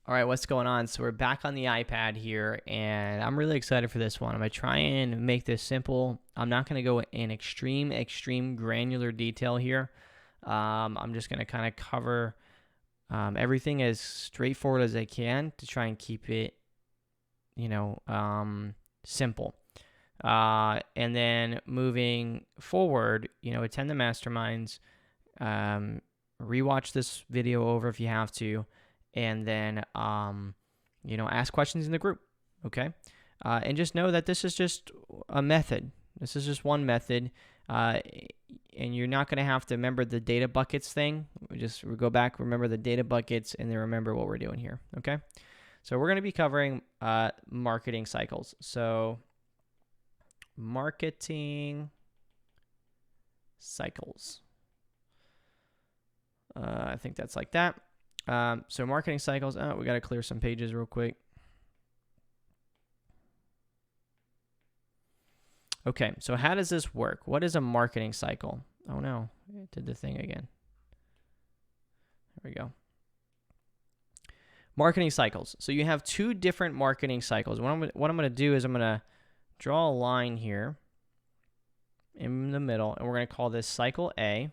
All right, what's going on? So we're back on the iPad here, and I'm really excited for this one. I'm going to try and make this simple. I'm not going to go in extreme granular detail here. I'm just going to kind of cover everything as straightforward as I can to try and keep it, simple. And then moving forward, attend the masterminds, rewatch this video over if you have to, and then ask questions in the group. Okay, and just know that this is just a method. This is just one method, and you're not going to have to remember the data buckets thing. We go back, remember the data buckets, and then remember what we're doing here. Okay, so we're going to be covering marketing cycles. So marketing cycles. I think that's like that. So marketing cycles. Oh, we got to clear some pages real quick. Okay, so how does this work? What is a marketing cycle? Oh no, it did the thing again. There we go. Marketing cycles. So you have two different marketing cycles. What I'm going to do is I'm going to draw a line here in the middle, and we're going to call this cycle A.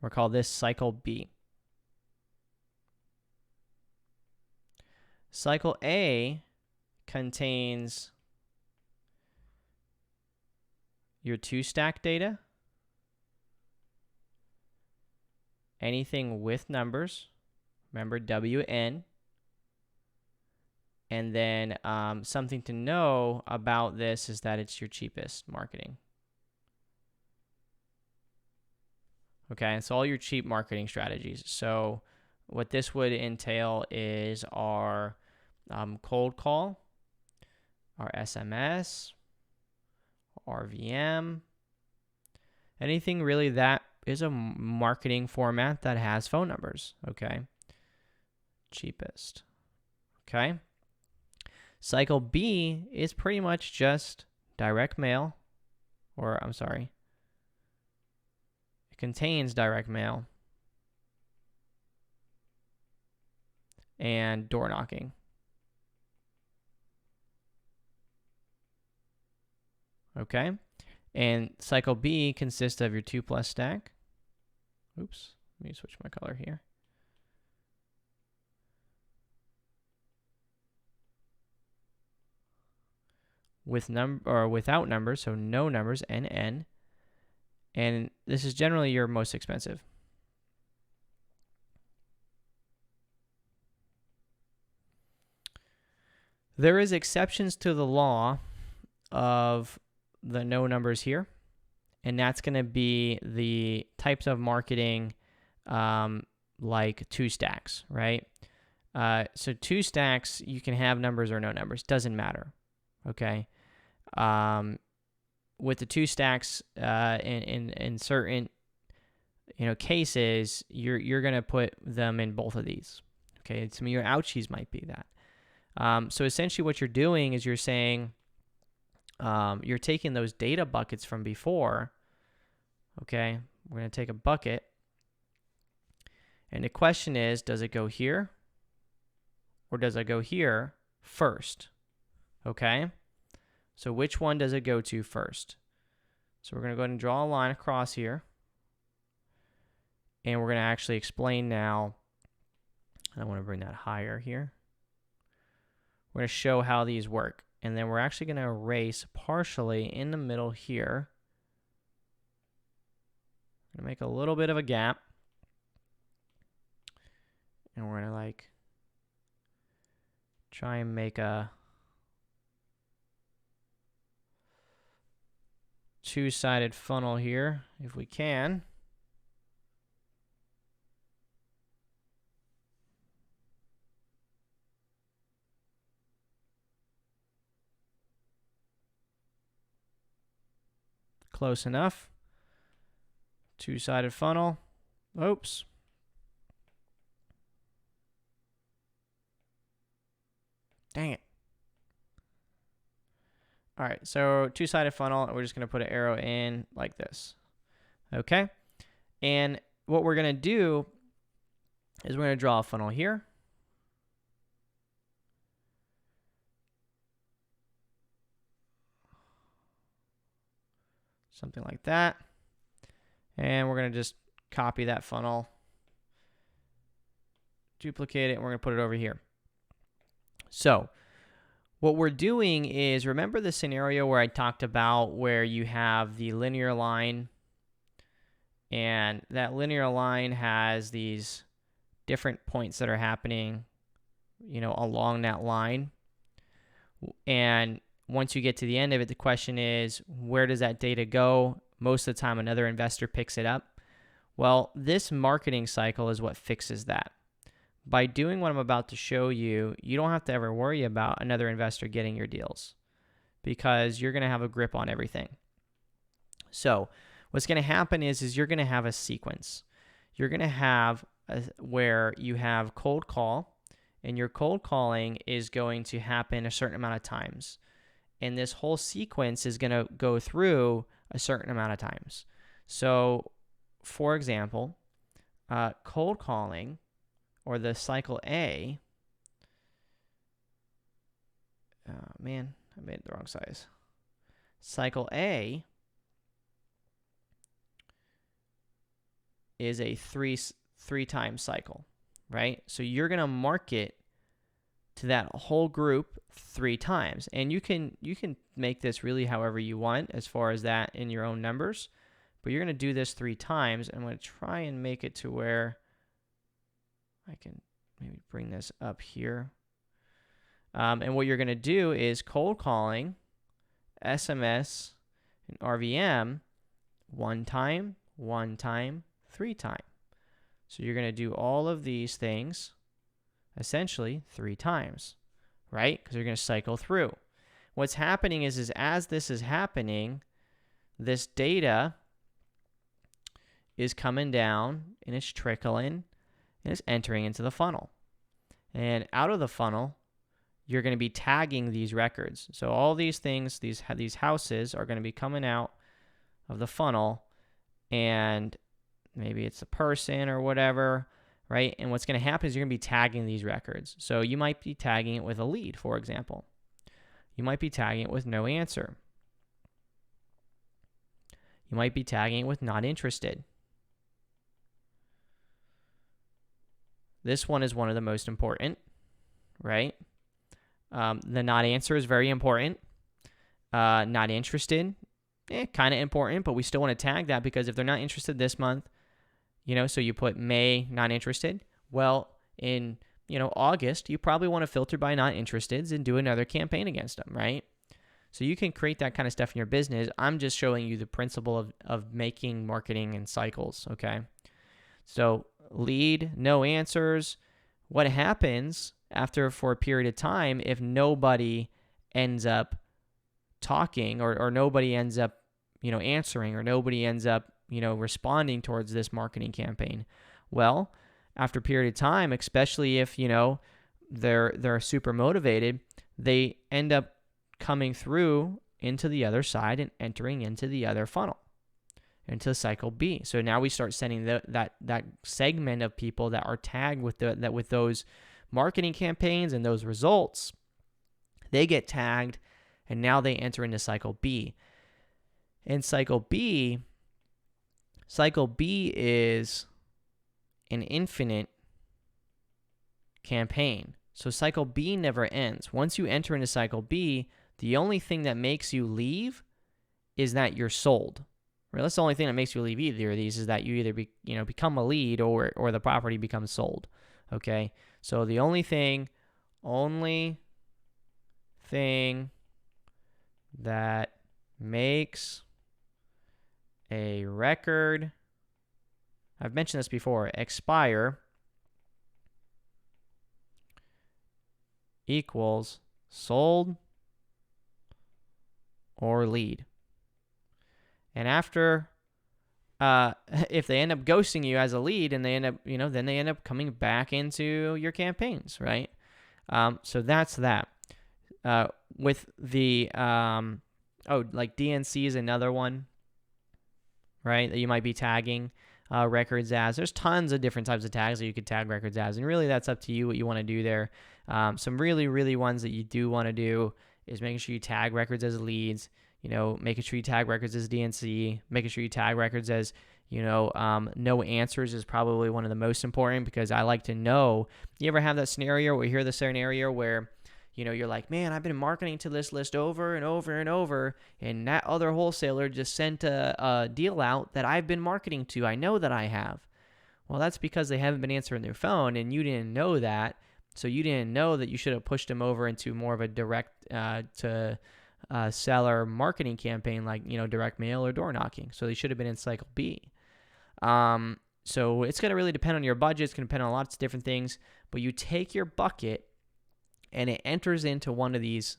We'll call this cycle B. Cycle A contains your two-stack data, anything with numbers, remember WN, and then something to know about this is that it's your cheapest marketing. Okay, so all your cheap marketing strategies. So what this would entail is our cold call, our SMS, RVM, anything really that is a marketing format that has phone numbers. Okay, cheapest. Okay, cycle B is pretty much just direct mail, or I'm sorry, it contains direct mail and door knocking. Okay, and cycle B consists of your 2+ stack. Oops, let me switch my color here. With without numbers, so no numbers, NN. And this is generally your most expensive. There is exceptions to the law of the no numbers here, and that's going to be the types of marketing like 2 stacks, right? So 2 stacks, you can have numbers or no numbers, doesn't matter. Okay. With the 2 stacks, in certain cases, you're gonna put them in both of these. Okay, some of your ouchies might be that. So essentially, what you're doing is you're saying you're taking those data buckets from before. Okay, we're gonna take a bucket, and the question is, does it go here, or does it go here first? Okay. So which one does it go to first? So we're going to go ahead and draw a line across here. And we're going to actually explain now. I want to bring that higher here. We're going to show how these work. And then we're actually going to erase partially in the middle here. I'm going to make a little bit of a gap. And we're going to try and make a 2-sided funnel here if we can. Close enough. 2-sided funnel. Oops. Dang it. All right, so 2-sided funnel, and we're just going to put an arrow in like this. Okay, and what we're going to do is we're going to draw a funnel here. Something like that. And we're going to just copy that funnel, duplicate it, and we're going to put it over here. So what we're doing is, remember the scenario where I talked about where you have the linear line, and that linear line has these different points that are happening, along that line. And once you get to the end of it, the question is, where does that data go? Most of the time, another investor picks it up. Well, this marketing cycle is what fixes that. By doing what I'm about to show you, you don't have to ever worry about another investor getting your deals because you're going to have a grip on everything. So what's going to happen is you're going to have a sequence. You're going to have where you have cold call, and your cold calling is going to happen a certain amount of times. And this whole sequence is going to go through a certain amount of times. So, for example, cold calling, or the cycle A, man, I made it the wrong size. Cycle A is a three time cycle, right? So you're going to market to that whole group 3 times. And you can make this really however you want as far as that in your own numbers, but you're going to do this 3 times. I'm going to try and make it to where I can maybe bring this up here. And what you're going to do is cold calling, SMS, and RVM 1 time, 3 time. So you're going to do all of these things essentially 3 times, right? Because you're going to cycle through. What's happening is as this is happening, this data is coming down and it's trickling and it's entering into the funnel. And out of the funnel, you're going to be tagging these records. So all these things, these houses are going to be coming out of the funnel, and maybe it's a person or whatever, right? And what's going to happen is you're going to be tagging these records. So you might be tagging it with a lead, for example. You might be tagging it with no answer. You might be tagging it with not interested. This one is one of the most important, right? The not answer is very important. Not interested, kind of important, but we still want to tag that because if they're not interested this month, so you put May, not interested. Well, in, August, you probably want to filter by not interesteds and do another campaign against them, right? So you can create that kind of stuff in your business. I'm just showing you the principle of making marketing and cycles, okay? So lead, no answers. What happens for a period of time if nobody ends up talking or nobody ends up, answering, or nobody ends up, responding towards this marketing campaign? Well, after a period of time, especially if, they're super motivated, they end up coming through into the other side and entering into the other funnel, into cycle B. So now we start sending that segment of people that are tagged with with those marketing campaigns and those results. They get tagged, and now they enter into cycle B. And cycle B is an infinite campaign. So cycle B never ends. Once you enter into cycle B, the only thing that makes you leave is that you're sold. Right? That's the only thing that makes you leave either of these, is that you either become a lead or the property becomes sold. Okay? So the only thing that makes a record, I've mentioned this before, expire equals sold or lead. And after, if they end up ghosting you as a lead, and they end up, then they end up coming back into your campaigns, right? So that's that. With the, like DNC is another one, right, that you might be tagging. records as. There's tons of different types of tags that you could tag records as, and really that's up to you what you want to do there. Some really, really ones that you do want to do is making sure you tag records as leads, making sure you tag records as DNC, making sure you tag records as, no answers is probably one of the most important, because I like to know, you ever have that scenario or hear the scenario where, you're like, man, I've been marketing to this list over and over and over, and that other wholesaler just sent a deal out that I've been marketing to. I know that I have. Well, that's because they haven't been answering their phone, and you didn't know that. So you didn't know that you should have pushed them over into more of a direct to seller marketing campaign, like, direct mail or door knocking. So they should have been in cycle B. So it's going to really depend on your budget. It's going to depend on lots of different things. But you take your bucket and it enters into one of these,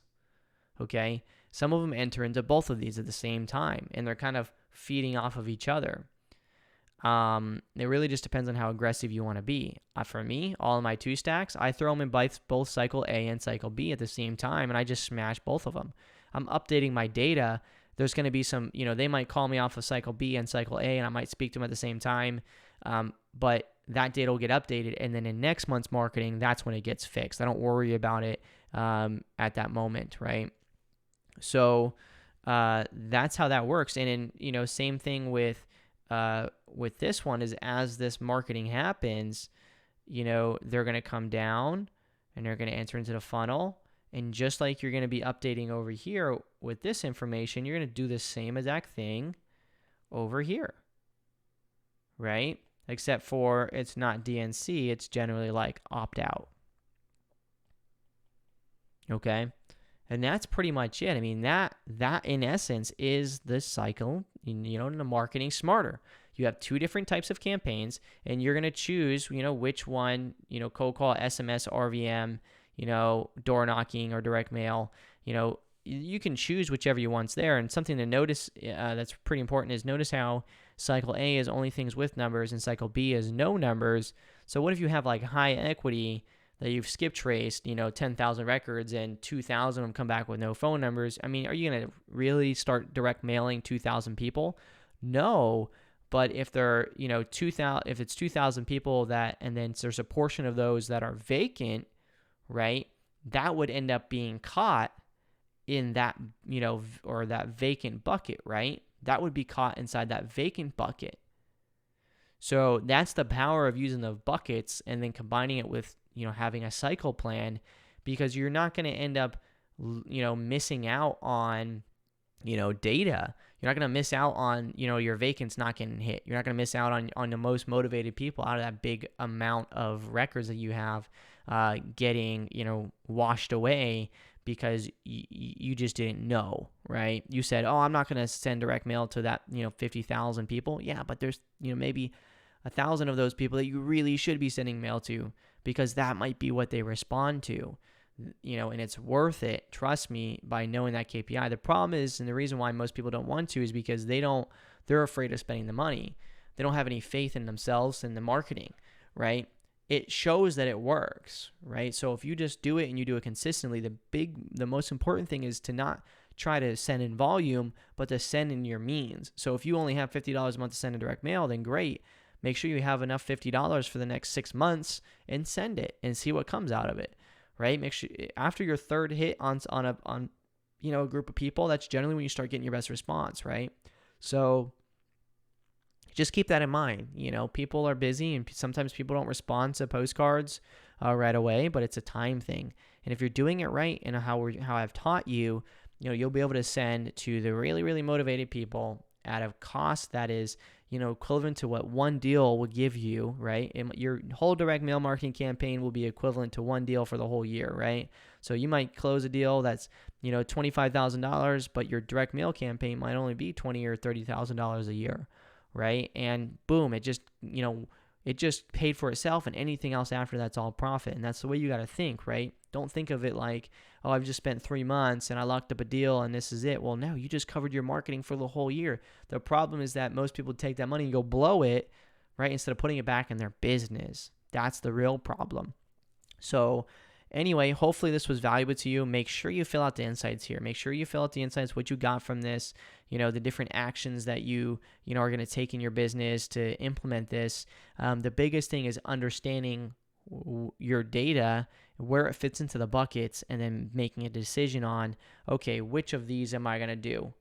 okay? Some of them enter into both of these at the same time, and they're kind of feeding off of each other. It really just depends on how aggressive you want to be. For me, all of my 2 stacks, I throw them in both cycle A and cycle B at the same time, and I just smash both of them. I'm updating my data. There's going to be some, they might call me off of cycle B and cycle A, and I might speak to them at the same time. But that data will get updated, and then in next month's marketing, that's when it gets fixed. I don't worry about it at that moment, right? So that's how that works. And in, same thing with this one is, as this marketing happens, they're going to come down and they're going to enter into the funnel. And just like you're going to be updating over here with this information, you're going to do the same exact thing over here, right? Except for it's not DNC, it's generally like opt out. Okay? And that's pretty much it. I mean, that in essence is the cycle, in the marketing smarter. You have 2 different types of campaigns, and you're going to choose, which one, cold call, SMS, RVM, door knocking or direct mail, you can choose whichever you want's there. And something to notice that's pretty important is notice how cycle A is only things with numbers and cycle B is no numbers. So what if you have like high equity that you've skip traced, 10,000 records and 2,000 of them come back with no phone numbers? I mean, are you going to really start direct mailing 2,000 people? No. But if they're, 2,000, if it's 2,000 people and then there's a portion of those that are vacant, right? That would end up being caught in that, or that vacant bucket, right? That would be caught inside that vacant bucket. So that's the power of using the buckets and then combining it with, having a cycle plan, because you're not going to end up, missing out on, data. You're not going to miss out on, your vacants not getting hit. You're not going to miss out on the most motivated people out of that big amount of records that you have getting, washed away because you just didn't know, right? You said, oh, I'm not going to send direct mail to that, 50,000 people. Yeah, but there's, maybe 1,000 of those people that you really should be sending mail to, because that might be what they respond to, and it's worth it. Trust me, by knowing that KPI. The problem is, and the reason why most people don't want to, is because they're afraid of spending the money. They don't have any faith in themselves and the marketing, right? It shows that it works, right? So if you just do it and you do it consistently, the most important thing is to not try to send in volume, but to send in your means. So if you only have $50 a month to send in direct mail, then great. Make sure you have enough $50 for the next 6 months and send it and see what comes out of it, right? Make sure after your third hit on a group of people, that's generally when you start getting your best response, right? So just keep that in mind. People are busy, and sometimes people don't respond to postcards right away, but it's a time thing. And if you're doing it right and how I've taught you, you'll be able to send to the really, really motivated people at a cost that is, equivalent to what one deal will give you, right? And your whole direct mail marketing campaign will be equivalent to one deal for the whole year, right? So you might close a deal that's, $25,000, but your direct mail campaign might only be $20,000 or $30,000 a year, right? And boom, it just paid for itself, and anything else after that's all profit. And that's the way you got to think, right? Don't think of it like, oh, I've just spent 3 months and I locked up a deal and this is it. Well, no, you just covered your marketing for the whole year. The problem is that most people take that money and go blow it, right? Instead of putting it back in their business. That's the real problem. So Anyway, hopefully this was valuable to you. Make sure you fill out the insights here. Make sure you fill out the insights, what you got from this, the different actions that you are going to take in your business to implement this. The biggest thing is understanding your data, where it fits into the buckets, and then making a decision on, okay, which of these am I going to do?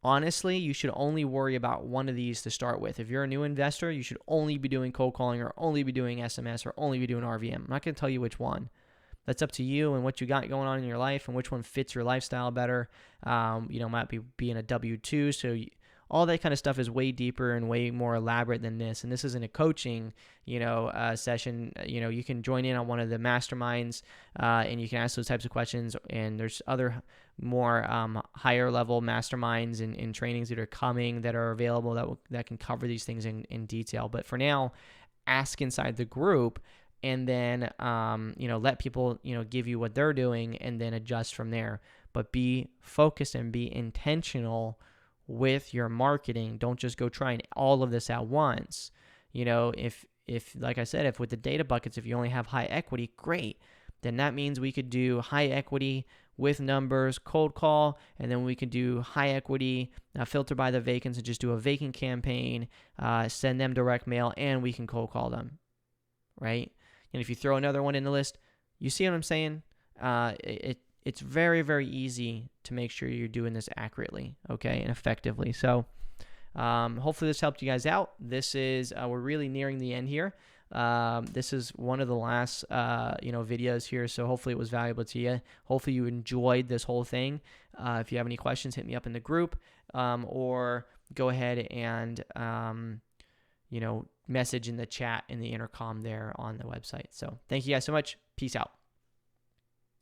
Honestly, you should only worry about one of these to start with. If you're a new investor, you should only be doing cold calling, or only be doing SMS, or only be doing RVM. I'm not going to tell you which one. That's up to you and what you got going on in your life and which one fits your lifestyle better. Might be being a W-2. So all that kind of stuff is way deeper and way more elaborate than this. And this isn't a coaching, session. You can join in on one of the masterminds and you can ask those types of questions. And there's other more higher level masterminds and trainings that are coming that are available that can cover these things in detail. But for now, ask inside the group. And then, let people, give you what they're doing and then adjust from there. But be focused and be intentional with your marketing. Don't just go trying all of this at once. If like I said, if with the data buckets, if you only have high equity, great. Then that means we could do high equity with numbers, cold call, and then we could do high equity, filter by the vacants and just do a vacant campaign, send them direct mail, and we can cold call them, right? And if you throw another one in the list, you see what I'm saying? It's very, very easy to make sure you're doing this accurately, okay, and effectively. So hopefully this helped you guys out. This is, we're really nearing the end here. This is one of the last, videos here. So hopefully it was valuable to you. Hopefully you enjoyed this whole thing. If you have any questions, hit me up in the group, or go ahead and, message in the chat in the intercom there on the website. So thank you guys so much. Peace out.